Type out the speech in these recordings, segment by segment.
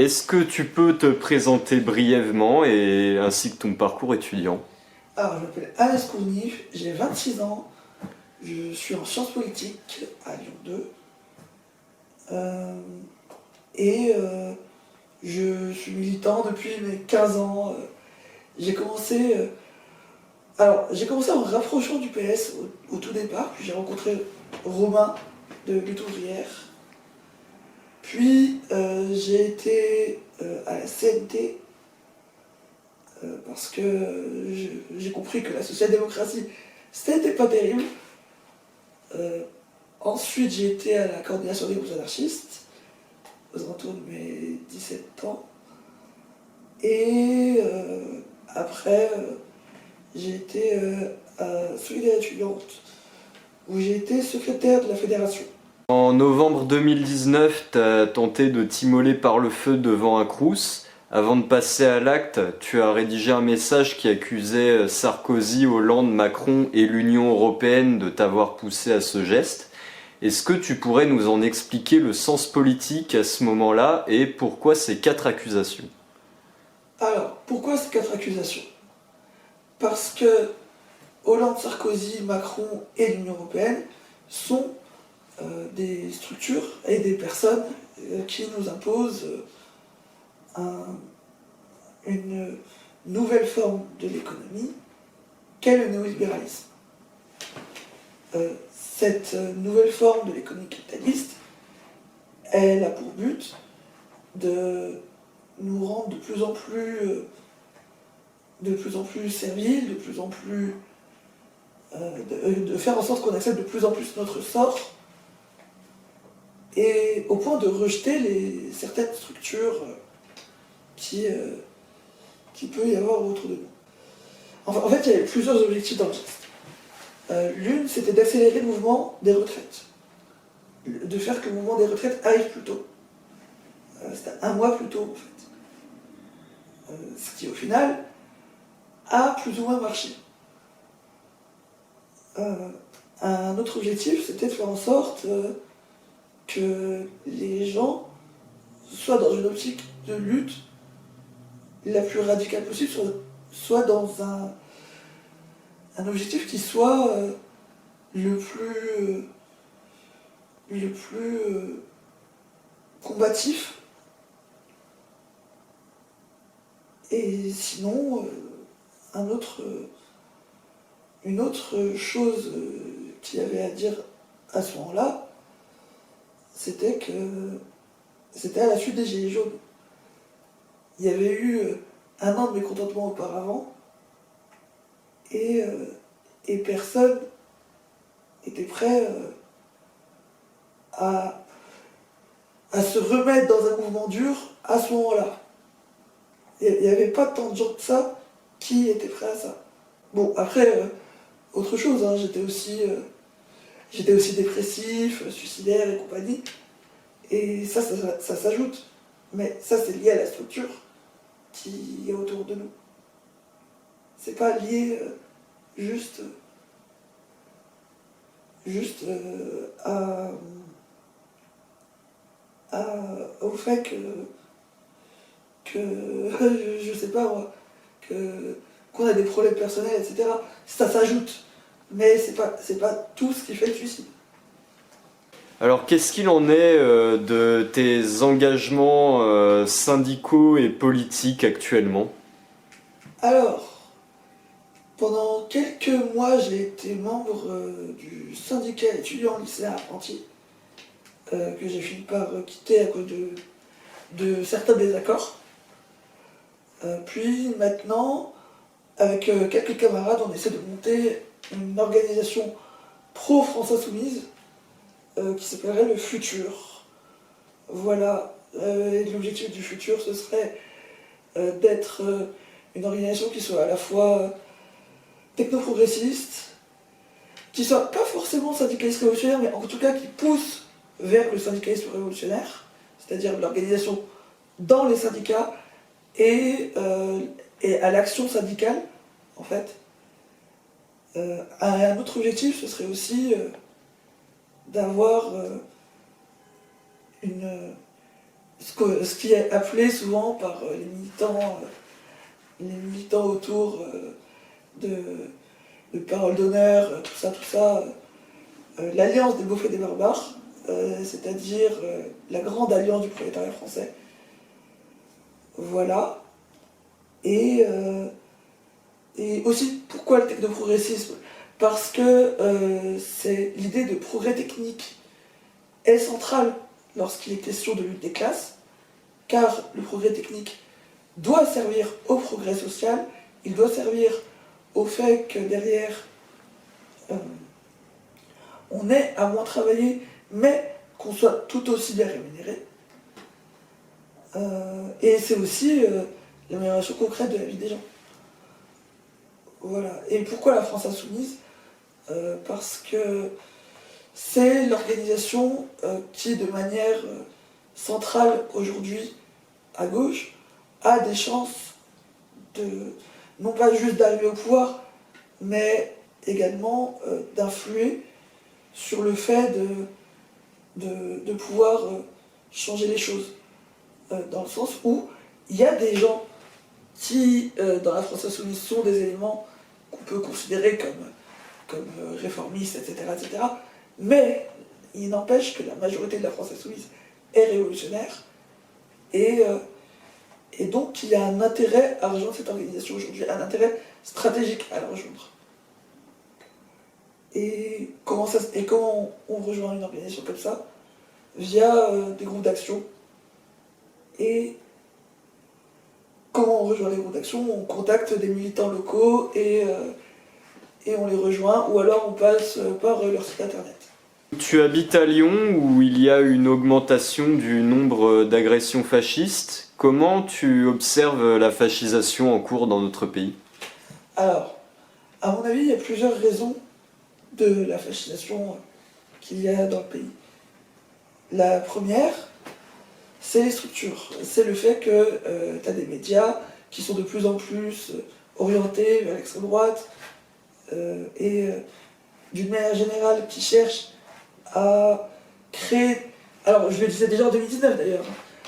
Est-ce que tu peux te présenter brièvement et ainsi que ton parcours étudiant? Alors, je m'appelle Anas Kounif, j'ai 26 ans, je suis en sciences politiques à Lyon 2 euh, et je suis militant depuis mes 15 ans. J'ai commencé, j'ai commencé en rapprochant du PS au tout départ, puis j'ai rencontré Romain de Lutte ouvrière, puis j'ai été à la CNT parce que j'ai compris que la social-démocratie c'était pas terrible. Euh, Ensuite, j'ai été à la coordination des groupes anarchistes, aux alentours de mes 17 ans. Et après, j'ai été à Solidaire étudiante, où j'ai été secrétaire de la fédération. En novembre 2019, tu as tenté de t'immoler par le feu devant un crous. Avant de passer à l'acte, tu as rédigé un message qui accusait Sarkozy, Hollande, Macron et l'Union européenne de t'avoir poussé à ce geste. Est-ce que tu pourrais nous en expliquer le sens politique à ce moment-là et pourquoi ces quatre accusations? Alors, pourquoi ces quatre accusations? Parce que Hollande, Sarkozy, Macron et l'Union européenne sont des structures et des personnes qui nous imposent une nouvelle forme de l'économie qu'est le néolibéralisme. Cette nouvelle forme de l'économie capitaliste, elle a pour but de nous rendre de plus en plus serviles, de plus en plus de faire en sorte qu'on accepte de plus en plus notre sort, et au point de rejeter certaines structures qui, qui peut y avoir autour de nous. En fait, il y avait plusieurs objectifs dans le geste. L'une, c'était d'accélérer le mouvement des retraites, de faire que le mouvement des retraites arrive plus tôt. C'était un mois plus tôt, en fait. Ce qui, au final, a plus ou moins marché. Un autre objectif, c'était de faire en sorte que les gens soient dans une optique de lutte la plus radicale possible, soit dans un objectif qui soit le plus combatif. Et sinon, une autre chose qu'il y avait à dire à ce moment-là, c'était que c'était à la suite des Gilets jaunes. Il y avait eu un an de mécontentement auparavant, et, et personne était prêt à, à se remettre dans un mouvement dur à ce moment-là. Il n'y avait pas tant de gens que ça qui étaient prêts à ça. Bon, après, autre chose, hein, j'étais aussi dépressif, suicidaire et compagnie, et ça s'ajoute. Mais ça, c'est lié à la structure qui est autour de nous. C'est pas lié juste, juste au fait que je sais pas moi, qu'on a des problèmes personnels, etc. Ça s'ajoute, mais c'est pas tout ce qui fait le suicide. Alors, qu'est-ce qu'il en est de tes engagements syndicaux et politiques actuellement? Alors, pendant quelques mois, j'ai été membre du syndicat étudiant lycéen apprenti, que j'ai fini par quitter à cause de certains désaccords. Puis maintenant, avec quelques camarades, on essaie de monter une organisation pro-France Insoumise qui s'appellerait le Futur. Voilà, et l'objectif du Futur, ce serait d'être une organisation qui soit à la fois techno-progressiste, qui soit pas forcément syndicaliste révolutionnaire, mais en tout cas qui pousse vers le syndicalisme révolutionnaire, c'est-à-dire l'organisation dans les syndicats et, et à l'action syndicale, en fait. Un autre objectif, ce serait aussi d'avoir une, ce qui est appelé souvent par les militants autour de paroles d'honneur, tout ça, l'alliance des beaufs et des barbares, c'est-à-dire la grande alliance du prolétariat français. Voilà. Et aussi, pourquoi le technoprogressisme? Parce que c'est l'idée de progrès technique est centrale lorsqu'il est question de lutte des classes, car le progrès technique doit servir au progrès social, il doit servir au fait que derrière, on ait à moins travailler, mais qu'on soit tout aussi bien rémunéré. Et c'est aussi l'amélioration concrète de la vie des gens. Voilà. Et pourquoi la France insoumise? Parce que c'est l'organisation qui, de manière centrale aujourd'hui, à gauche, a des chances non pas juste d'arriver au pouvoir, mais également d'influer sur le fait de pouvoir changer les choses. Dans le sens où il y a des gens qui, dans la France insoumise, sont des éléments qu'on peut considérer comme réformistes, etc. Mais il n'empêche que la majorité de la France insoumise est révolutionnaire, et donc il y a un intérêt à rejoindre cette organisation aujourd'hui, un intérêt stratégique à la rejoindre. Et comment on rejoint une organisation comme ça? Via des groupes d'action. Et comment on rejoint les groupes d'action? On contacte des militants locaux et on les rejoint, ou alors on passe par leur site internet. Tu habites à Lyon où il y a une augmentation du nombre d'agressions fascistes. Comment tu observes la fascisation en cours dans notre pays? Alors, à mon avis, il y a plusieurs raisons de la fascisation qu'il y a dans le pays. La première, c'est les structures. C'est le fait que tu as des médias qui sont de plus en plus orientés vers l'extrême droite et d'une manière générale qui cherchent à créer, alors je le disais déjà en 2019 d'ailleurs,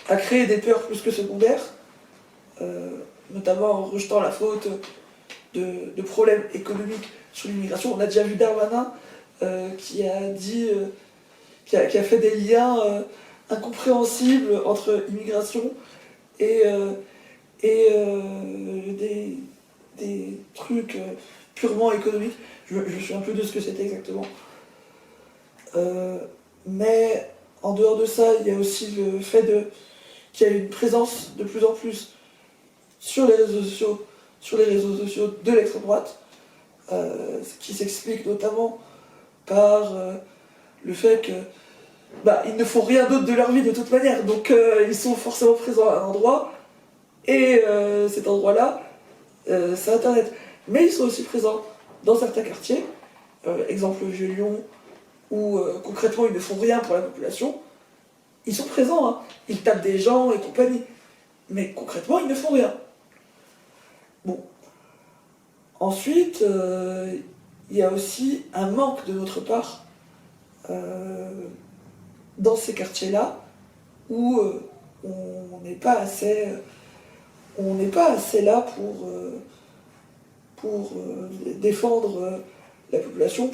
à créer des peurs plus que secondaires, notamment en rejetant la faute de problèmes économiques sur l'immigration. On a déjà vu Darmanin qui a dit, qui a fait des liens incompréhensibles entre immigration et des trucs purement économiques. Je suis un peu de ce que c'était exactement. Mais en dehors de ça, il y a aussi le fait qu'il y a une présence de plus en plus sur les réseaux sociaux de l'extrême droite, ce qui s'explique notamment par le fait que ils ne font rien d'autre de leur vie de toute manière, donc ils sont forcément présents à un endroit, et cet endroit-là, c'est Internet. Mais ils sont aussi présents dans certains quartiers, exemple Vieux-Lyon, où concrètement ils ne font rien pour la population. Ils sont présents, hein. Ils tapent des gens et compagnie, mais concrètement ils ne font rien. Bon. Ensuite, il y a aussi un manque de notre part dans ces quartiers-là où on n'est pas assez là pour défendre la population,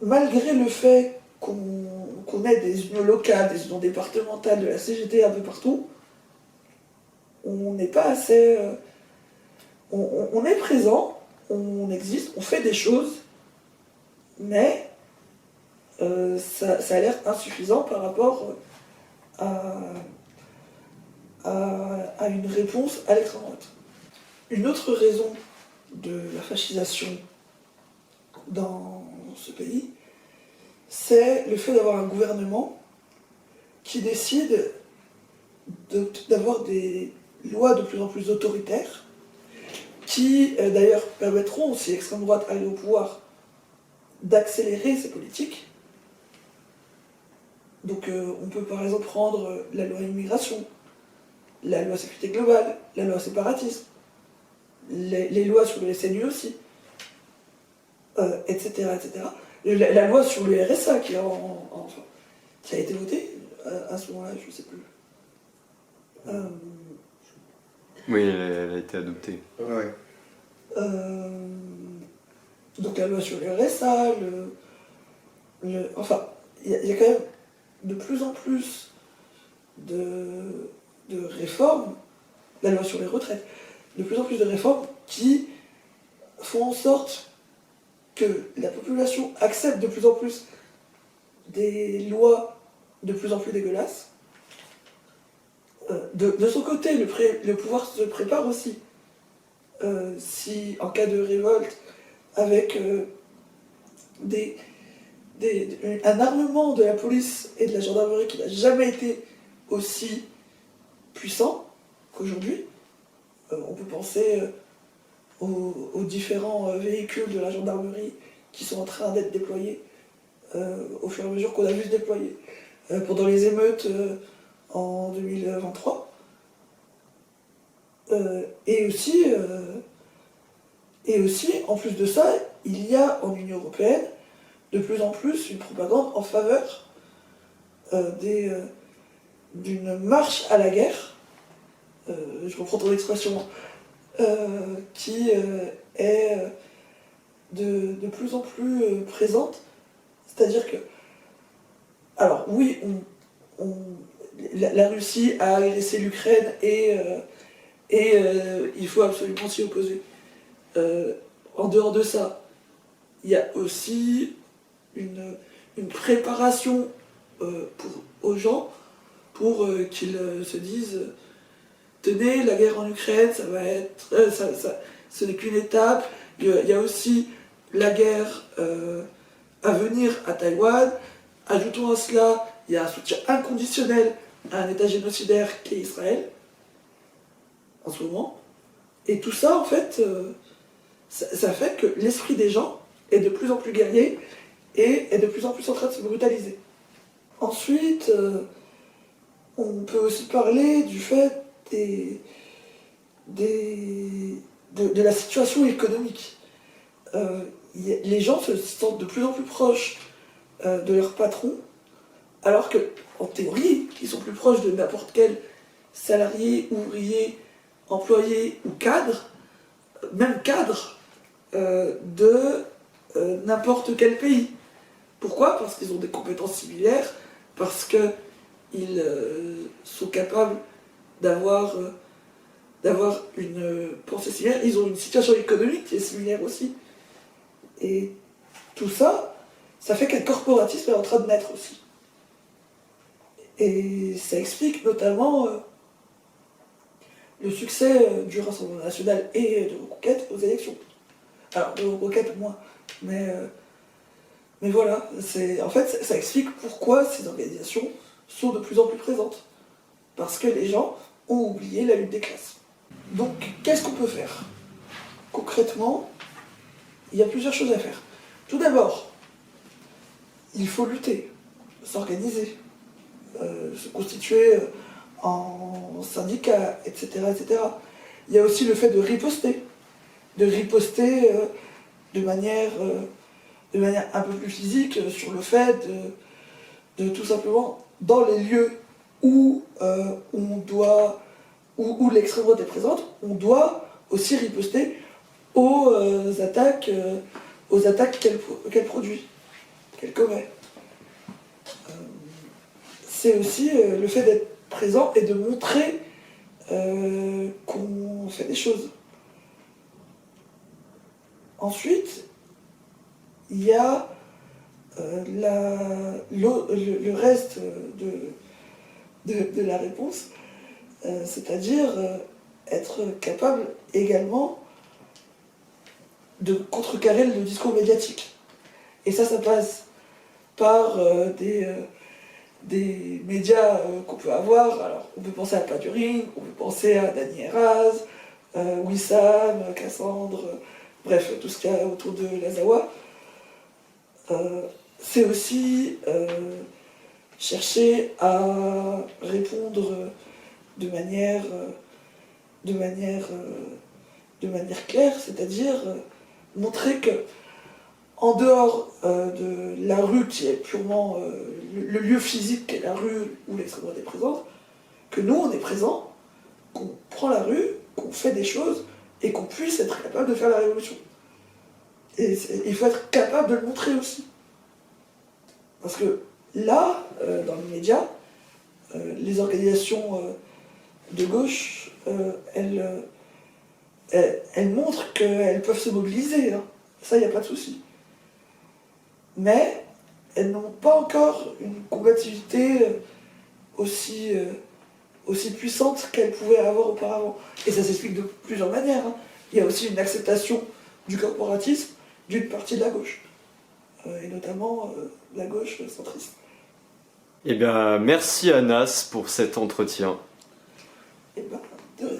malgré le fait qu'on ait des unions locales, des unions départementales, de la CGT un peu partout, on n'est pas assez... on est présent, on existe, on fait des choses, mais ça a l'air insuffisant par rapport à une réponse à l'extrême droite. Une autre raison de la fascisation dans ce pays, c'est le fait d'avoir un gouvernement qui décide d'avoir des lois de plus en plus autoritaires, qui d'ailleurs permettront, si l'extrême droite arrive au pouvoir, d'accélérer ces politiques. Donc on peut par exemple prendre la loi immigration, la loi sécurité globale, la loi séparatisme, les lois sur le SNU aussi, etc. La loi sur le RSA qui a été votée à ce moment-là, je sais plus. Oui, elle a été adoptée. Ouais. Donc la loi sur le RSA, enfin, il y a quand même de plus en plus de réformes, la loi sur les retraites, de plus en plus de réformes qui font en sorte que la population accepte de plus en plus des lois de plus en plus dégueulasses. De son côté, le pouvoir se prépare aussi. Si en cas de révolte, avec un armement de la police et de la gendarmerie qui n'a jamais été aussi puissant qu'aujourd'hui, on peut penser aux différents véhicules de la gendarmerie qui sont en train d'être déployés au fur et à mesure qu'on a vu se déployer pendant les émeutes en 2023. Et aussi, en plus de ça, il y a en Union européenne de plus en plus une propagande en faveur d'une marche à la guerre, je reprends ton expression, qui est de plus en plus présente. C'est-à-dire que, alors oui, la Russie a agressé l'Ukraine et il faut absolument s'y opposer. En dehors de ça, il y a aussi une préparation aux gens pour qu'ils se disent tenez, la guerre en Ukraine, ça va être. Ce n'est qu'une étape. Il y a aussi la guerre à venir à Taïwan. Ajoutons à cela, il y a un soutien inconditionnel à un État génocidaire qui est Israël, en ce moment. Et tout ça, en fait, ça fait que l'esprit des gens est de plus en plus guerrier et est de plus en plus en train de se brutaliser. Ensuite, on peut aussi parler du fait de la situation économique. Les gens se sentent de plus en plus proches de leur patron, alors que, en théorie, ils sont plus proches de n'importe quel salarié, ouvrier, employé ou cadre, même cadre, de n'importe quel pays. Pourquoi ? Parce qu'ils ont des compétences similaires, parce qu'ils sont capables d'avoir une pensée similaire, ils ont une situation économique qui est similaire aussi. Et tout ça, ça fait qu'un corporatisme est en train de naître aussi. Et ça explique notamment le succès du Rassemblement National et de Reconquête aux élections. Alors, de Reconquête moins, mais voilà, en fait, ça explique pourquoi ces organisations sont de plus en plus présentes. Parce que les gens ont oublié la lutte des classes. Donc, qu'est-ce qu'on peut faire ? Concrètement, il y a plusieurs choses à faire. Tout d'abord, il faut lutter, s'organiser, se constituer en syndicats, etc., etc. Il y a aussi le fait de riposter de manière un peu plus physique sur le fait de tout simplement, dans les lieux où où l'extrême droite est présente, on doit aussi riposter aux attaques qu'elle produit, qu'elle commet. C'est aussi le fait d'être présent et de montrer qu'on fait des choses. Ensuite, il y a le reste de la réponse, c'est-à-dire être capable également de contrecarrer le discours médiatique. Et ça passe par des médias qu'on peut avoir. Alors, on peut penser à Paduring, on peut penser à Dany Heraz, Wissam, Cassandre, bref, tout ce qu'il y a autour de l'Azawa. C'est aussi chercher à répondre de manière claire, c'est-à-dire montrer que en dehors de la rue qui est purement le lieu physique qui est la rue où l'extrême droite est présente, que nous on est présent, qu'on prend la rue, qu'on fait des choses et qu'on puisse être capable de faire la révolution. Et il faut être capable de le montrer aussi. Parce que là, dans les médias, les organisations de gauche, elles montrent qu'elles peuvent se mobiliser. Hein. Ça, il n'y a pas de souci. Mais elles n'ont pas encore une combativité aussi puissante qu'elles pouvaient avoir auparavant. Et ça s'explique de plusieurs manières. Hein. Il y a aussi une acceptation du corporatisme d'une partie de la gauche. Et notamment la gauche centriste. Eh bien, merci Anas pour cet entretien. Et ben, de rien.